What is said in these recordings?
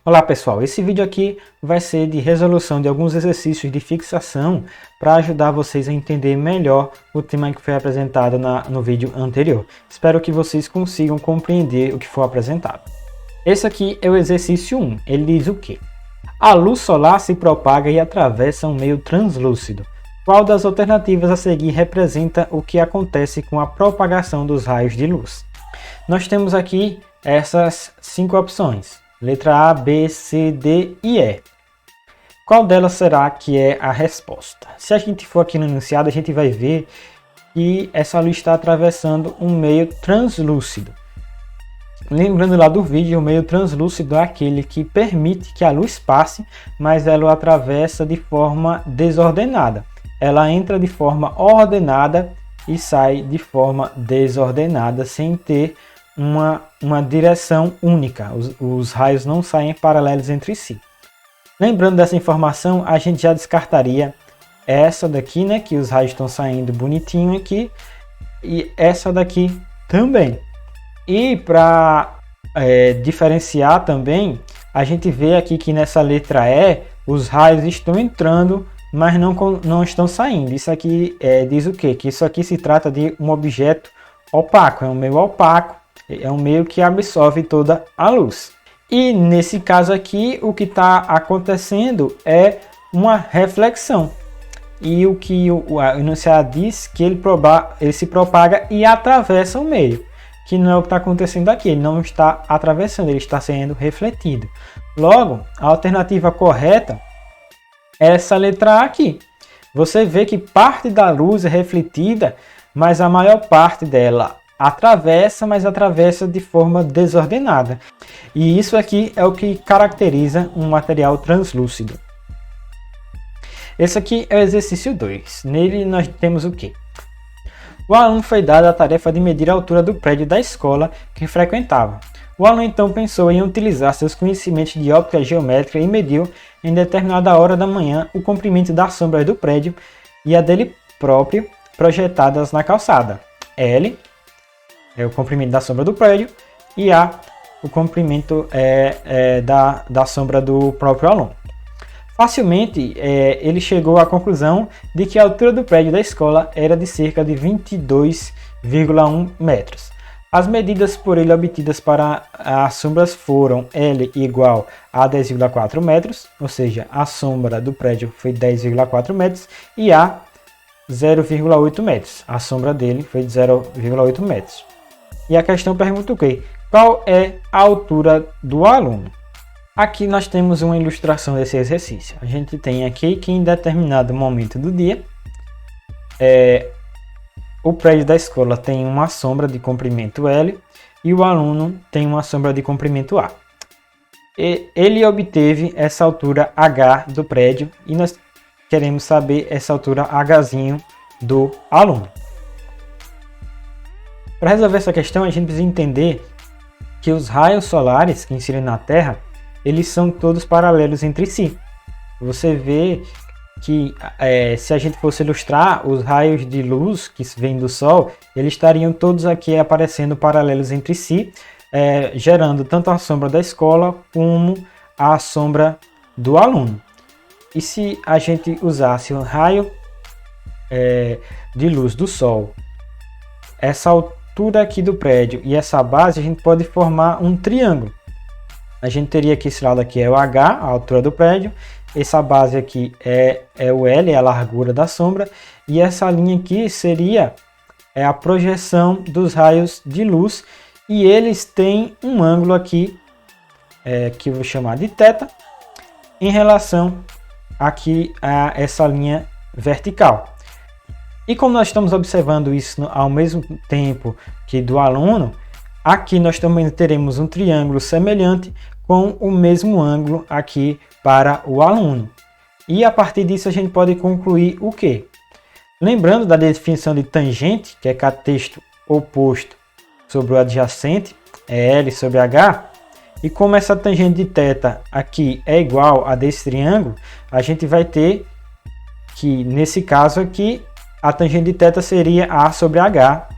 Olá pessoal, esse vídeo aqui vai ser de resolução de alguns exercícios de fixação para ajudar vocês a entender melhor o tema que foi apresentado no vídeo anterior. Espero que vocês consigam compreender o que foi apresentado. Esse aqui é o exercício 1, ele diz o quê? A luz solar se propaga e atravessa um meio translúcido. Qual das alternativas a seguir representa o que acontece com a propagação dos raios de luz? Nós temos aqui essas 5 opções. Letra A, B, C, D e E. Qual delas será que é a resposta? Se a gente for aqui no enunciado, a gente vai ver que essa luz está atravessando um meio translúcido. Lembrando lá do vídeo, o meio translúcido é aquele que permite que a luz passe, mas ela o atravessa de forma desordenada. Ela entra de forma ordenada e sai de forma desordenada, sem ter uma direção única. Os raios não saem paralelos entre si. Lembrando dessa informação, a gente já descartaria essa daqui, né, que os raios estão saindo bonitinho aqui, e essa daqui também. E para diferenciar também, a gente vê aqui que nessa letra E, os raios estão entrando, mas não estão saindo. Isso aqui diz o quê? Que isso aqui se trata de um objeto opaco, é um meio opaco, é um meio que absorve toda a luz. E nesse caso aqui, o que está acontecendo é uma reflexão. E o que o enunciado diz que ele se propaga e atravessa o meio. Que não é o que está acontecendo aqui, ele não está atravessando, ele está sendo refletido. Logo, a alternativa correta é essa letra A aqui. Você vê que parte da luz é refletida, mas a maior parte dela atravessa, mas atravessa de forma desordenada. E isso aqui é o que caracteriza um material translúcido. Esse aqui é o exercício 2. Nele nós temos o quê? O aluno foi dado a tarefa de medir a altura do prédio da escola que frequentava. O aluno então pensou em utilizar seus conhecimentos de óptica geométrica e mediu em determinada hora da manhã o comprimento das sombras do prédio e a dele próprio projetadas na calçada. L é o comprimento da sombra do prédio e A, o comprimento da sombra do próprio aluno. Facilmente, ele chegou à conclusão de que a altura do prédio da escola era de cerca de 22,1 metros. As medidas por ele obtidas para as sombras foram L igual a 10,4 metros, ou seja, a sombra do prédio foi 10,4 metros, e A 0,8 metros. A sombra dele foi de 0,8 metros. E a questão pergunta o quê? Qual é a altura do aluno? Aqui nós temos uma ilustração desse exercício. A gente tem aqui que em determinado momento do dia, o prédio da escola tem uma sombra de comprimento L e o aluno tem uma sombra de comprimento A. Ele obteve essa altura H do prédio e nós queremos saber essa altura Hzinho do aluno. Para resolver essa questão, a gente precisa entender que os raios solares que incidem na Terra, eles são todos paralelos entre si. Você vê que se a gente fosse ilustrar os raios de luz que vêm do Sol, eles estariam todos aqui aparecendo paralelos entre si, gerando tanto a sombra da escola como a sombra do aluno. E se a gente usasse o raio de luz do Sol, essa altura aqui do prédio e essa base, a gente pode formar um triângulo. A gente teria que esse lado aqui é o H, a altura do prédio, essa base aqui é o L, é a largura da sombra, e essa linha aqui seria a projeção dos raios de luz, e eles têm um ângulo aqui, que eu vou chamar de θ, em relação aqui a essa linha vertical. E como nós estamos observando isso ao mesmo tempo que do aluno, aqui nós também teremos um triângulo semelhante com o mesmo ângulo aqui para o aluno. E a partir disso a gente pode concluir o quê? Lembrando da definição de tangente, que é catexto oposto sobre o adjacente, é L sobre H, e como essa tangente de θ aqui é igual a desse triângulo, a gente vai ter que, nesse caso aqui, a tangente de θ seria A sobre H,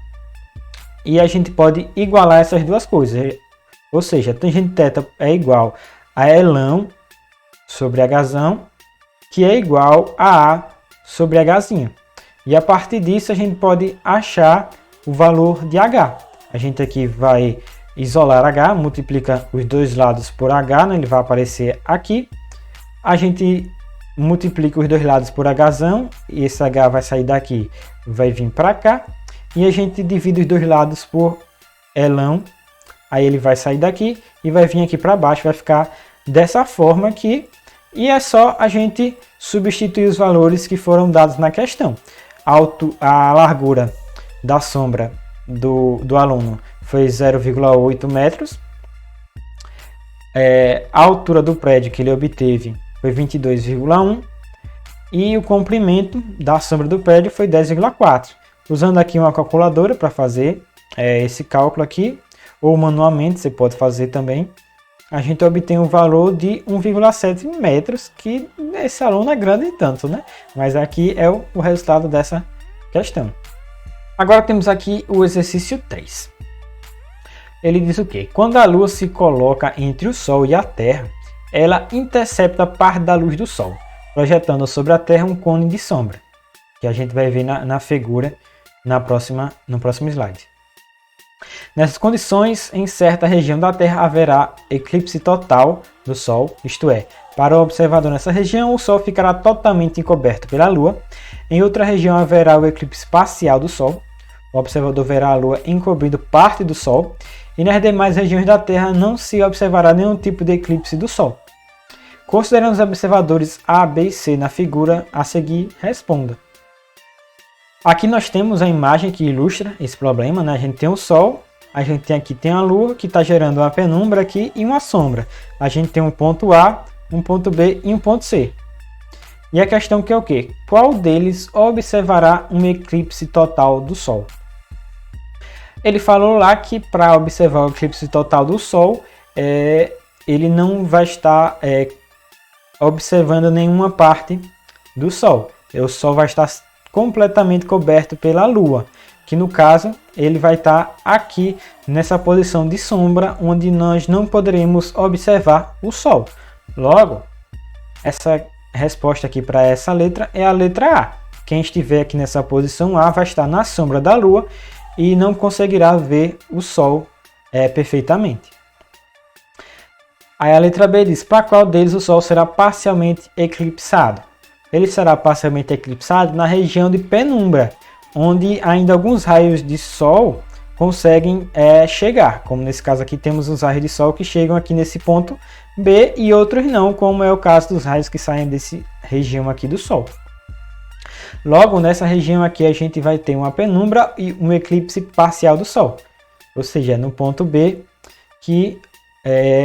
e a gente pode igualar essas duas coisas. Ou seja, a tangente de θ é igual a Elão sobre Hzão, que é igual a A sobre Hzinho. E a partir disso a gente pode achar o valor de H. A gente aqui vai isolar H, multiplica os dois lados por H, né? Ele vai aparecer aqui. A gente multiplica os dois lados por Hzão, e esse H vai sair daqui, vai vir para cá. E a gente divide os dois lados por Elão, aí ele vai sair daqui e vai vir aqui para baixo, vai ficar dessa forma aqui. E é só a gente substituir os valores que foram dados na questão. A largura da sombra do aluno foi 0,8 metros. A altura do prédio que ele obteve foi 22,1. E o comprimento da sombra do prédio foi 10,4. Usando aqui uma calculadora para fazer esse cálculo aqui, ou manualmente você pode fazer também, a gente obtém um valor de 1,7 metros, que esse aluno é grande tanto, né? Mas aqui é o resultado dessa questão. Agora temos aqui o exercício 3. Ele diz o quê? Quando a Lua se coloca entre o Sol e a Terra, ela intercepta parte da luz do Sol, projetando sobre a Terra um cone de sombra, que a gente vai ver na figura no próximo slide. Nessas condições, em certa região da Terra haverá eclipse total do Sol, isto é, para o observador nessa região, o Sol ficará totalmente encoberto pela Lua. Em outra região haverá o eclipse parcial do Sol, o observador verá a Lua encobrindo parte do Sol, e nas demais regiões da Terra não se observará nenhum tipo de eclipse do Sol. Considerando os observadores A, B e C na figura a seguir, responda. Aqui nós temos a imagem que ilustra esse problema, né? A gente tem o Sol, a gente tem a Lua que está gerando uma penumbra aqui e uma sombra. A gente tem um ponto A, um ponto B e um ponto C. E a questão que é o quê? Qual deles observará um eclipse total do Sol? Ele falou lá que para observar o eclipse total do Sol, ele não vai estar observando nenhuma parte do Sol. O Sol vai estar completamente coberto pela Lua, que no caso ele vai estar aqui nessa posição de sombra, onde nós não poderemos observar o Sol. Logo, essa resposta aqui para essa letra é a letra A. Quem estiver aqui nessa posição A vai estar na sombra da Lua e não conseguirá ver o Sol perfeitamente. Aí a letra B diz, para qual deles o Sol será parcialmente eclipsado? Ele será parcialmente eclipsado na região de penumbra, onde ainda alguns raios de Sol conseguem chegar. Como nesse caso aqui temos os raios de Sol que chegam aqui nesse ponto B e outros não, como é o caso dos raios que saem dessa região aqui do Sol. Logo, nessa região aqui a gente vai ter uma penumbra e um eclipse parcial do Sol. Ou seja, no ponto B que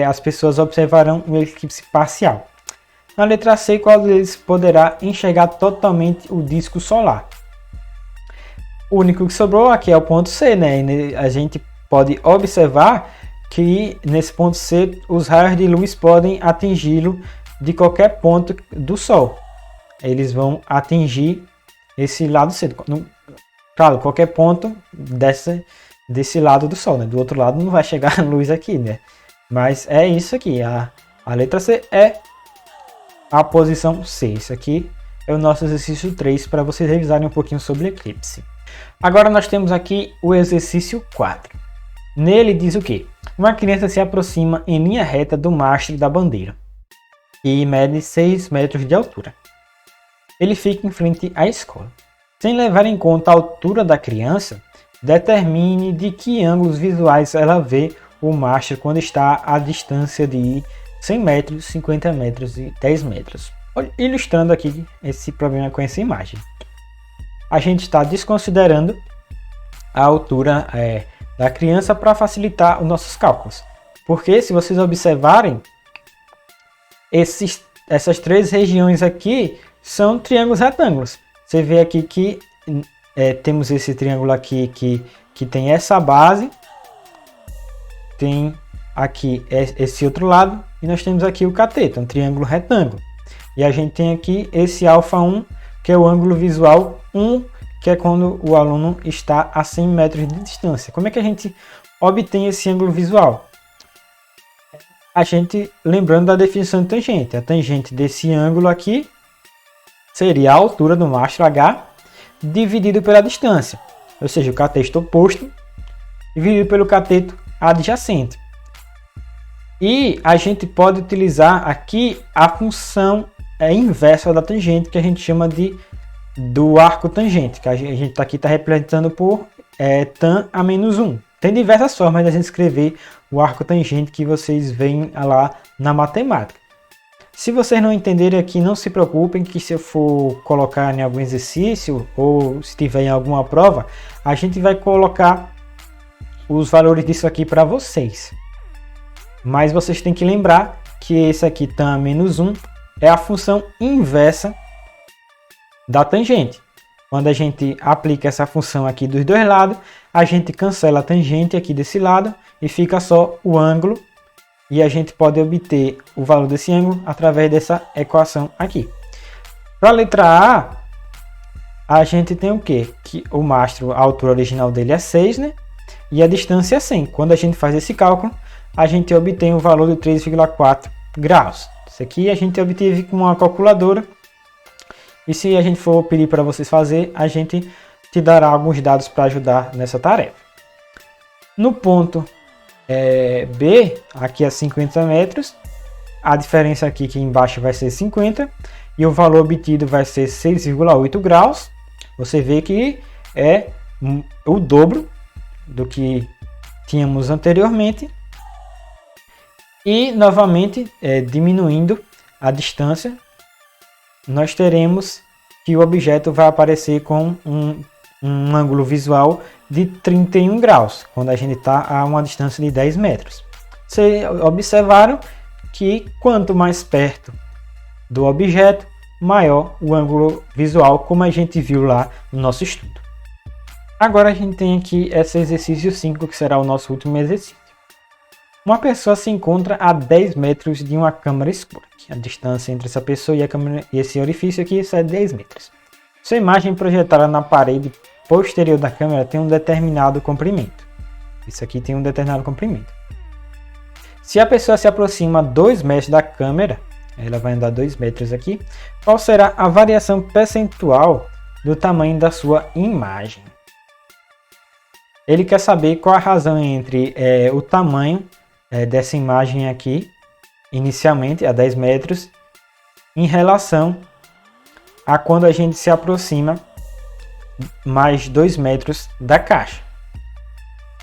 as pessoas observarão um eclipse parcial. Na letra C, qual deles poderá enxergar totalmente o disco solar? O único que sobrou aqui é o ponto C, né? A gente pode observar que nesse ponto C os raios de luz podem atingi-lo de qualquer ponto do Sol. Eles vão atingir esse lado C. Claro, qualquer ponto desse lado do Sol, né? Do outro lado não vai chegar a luz aqui, né? Mas é isso aqui. A letra C é a posição C. Isso aqui é o nosso exercício 3 para vocês revisarem um pouquinho sobre eclipse. Agora nós temos aqui o exercício 4. Nele diz o quê? Uma criança se aproxima em linha reta do mastro da bandeira e mede 6 metros de altura. Ele fica em frente à escola. Sem levar em conta a altura da criança, determine de que ângulos visuais ela vê o mastro quando está à distância de 100 metros, 50 metros e 10 metros. Ilustrando aqui esse problema com essa imagem. A gente está desconsiderando a altura da criança para facilitar os nossos cálculos. Porque se vocês observarem, essas três regiões aqui são triângulos retângulos. Você vê aqui que temos esse triângulo aqui que tem essa base, tem aqui esse outro lado e nós temos aqui o cateto, um triângulo retângulo. E a gente tem aqui esse alfa 1, que é o ângulo visual 1, que é quando o aluno está a 100 metros de distância. Como é que a gente obtém esse ângulo visual? a gente, lembrando da definição de tangente, a tangente desse ângulo aqui seria a altura do mastro H dividido pela distância, ou seja, o cateto oposto dividido pelo cateto adjacente. E a gente pode utilizar aqui a função inversa da tangente, que a gente chama do arco tangente, que a gente aqui está representando por tan a menos 1. Tem diversas formas de a gente escrever o arco tangente que vocês veem lá na matemática. Se vocês não entenderem aqui, não se preocupem, que se eu for colocar em algum exercício ou se tiver em alguma prova, a gente vai colocar os valores disso aqui para vocês. Mas vocês têm que lembrar que esse aqui, tan a menos 1, é a função inversa da tangente. Quando a gente aplica essa função aqui dos dois lados, a gente cancela a tangente aqui desse lado e fica só o ângulo. E a gente pode obter o valor desse ângulo através dessa equação aqui. Para a letra A gente tem o quê? Que o mastro, a altura original dele é 6, né? E a distância é 100. Quando a gente faz esse cálculo, a gente obtém o valor de 3,4 graus. Isso aqui a gente obteve com uma calculadora. E se a gente for pedir para vocês fazer, a gente te dará alguns dados para ajudar nessa tarefa. No ponto B, aqui é 50 metros. A diferença aqui que embaixo vai ser 50. E o valor obtido vai ser 6,8 graus. Você vê que é o dobro do que tínhamos anteriormente. E novamente, diminuindo a distância, nós teremos que o objeto vai aparecer com um ângulo visual de 31 graus, quando a gente está a uma distância de 10 metros. Vocês observaram que quanto mais perto do objeto, maior o ângulo visual, como a gente viu lá no nosso estudo. Agora a gente tem aqui esse exercício 5, que será o nosso último exercício. Uma pessoa se encontra a 10 metros de uma câmara escura. A distância entre essa pessoa e a câmera e esse orifício aqui é 10 metros. Sua imagem projetada na parede posterior da câmera tem um determinado comprimento. Isso aqui tem um determinado comprimento. Se a pessoa se aproxima 2 metros da câmera, ela vai andar 2 metros aqui, qual será a variação percentual do tamanho da sua imagem? Ele quer saber qual a razão entre o tamanho dessa imagem aqui, inicialmente a 10 metros, em relação a quando a gente se aproxima mais 2 metros da caixa.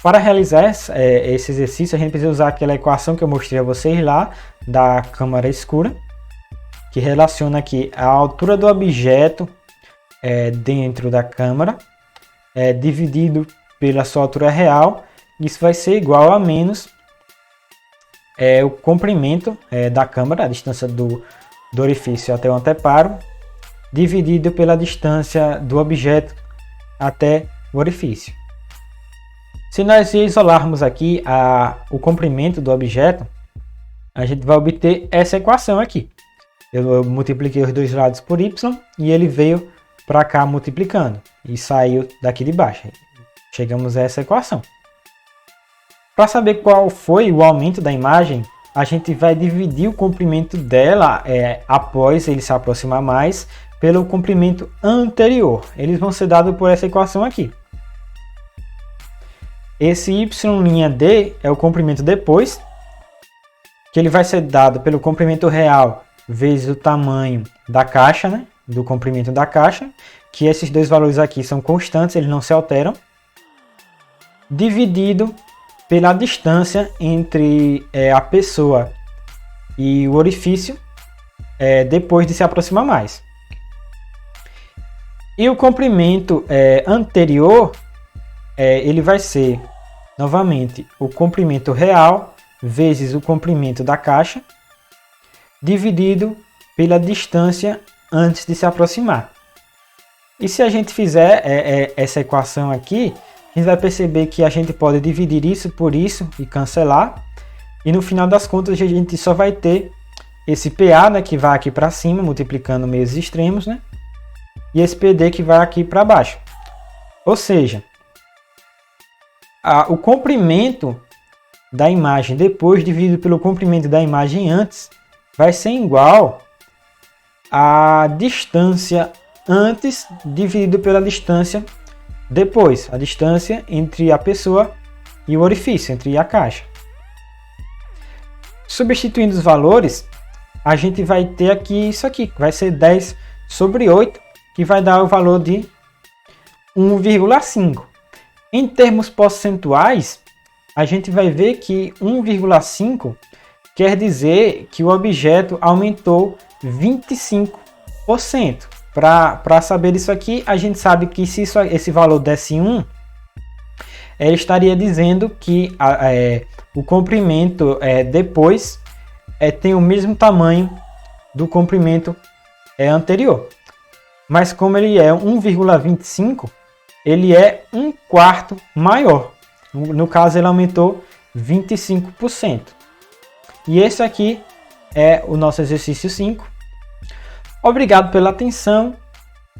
Para realizar esse exercício, a gente precisa usar aquela equação que eu mostrei a vocês lá, da câmara escura, que relaciona aqui a altura do objeto dentro da câmara, dividido pela sua altura real. Isso vai ser igual a menos o comprimento da câmara, a distância do orifício até o anteparo, dividido pela distância do objeto até o orifício. Se nós isolarmos aqui o comprimento do objeto, a gente vai obter essa equação aqui. Eu multipliquei os dois lados por y e ele veio para cá multiplicando e saiu daqui de baixo. Chegamos a essa equação. Para saber qual foi o aumento da imagem, a gente vai dividir o comprimento dela após ele se aproximar mais pelo comprimento anterior. Eles vão ser dados por essa equação aqui. Esse y'd é o comprimento depois, que ele vai ser dado pelo comprimento real vezes o tamanho da caixa, né? Do comprimento da caixa, que esses dois valores aqui são constantes, eles não se alteram, dividido pela distância entre a pessoa e o orifício depois de se aproximar mais. E o comprimento anterior, ele vai ser novamente o comprimento real vezes o comprimento da caixa, dividido pela distância antes de se aproximar. E se a gente fizer essa equação aqui, a gente vai perceber que a gente pode dividir isso por isso e cancelar. E no final das contas a gente só vai ter esse PA, né, que vai aqui para cima, multiplicando meios extremos, né? E esse PD que vai aqui para baixo. Ou seja, o comprimento da imagem depois dividido pelo comprimento da imagem antes vai ser igual à distância antes dividido pela distância depois, a distância entre a pessoa e o orifício, entre a caixa. Substituindo os valores, a gente vai ter aqui isso aqui, que vai ser 10 sobre 8, que vai dar o valor de 1,5. Em termos percentuais, a gente vai ver que 1,5 quer dizer que o objeto aumentou 25%. Para saber isso aqui, a gente sabe que se esse valor desse 1, ele estaria dizendo que o comprimento depois tem o mesmo tamanho do comprimento anterior. Mas como ele é 1,25, ele é 1/4 maior. No caso, ele aumentou 25%. E esse aqui é o nosso exercício 5. Obrigado pela atenção,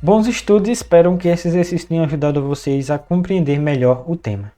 bons estudos e espero que esse exercício tenha ajudado vocês a compreender melhor o tema.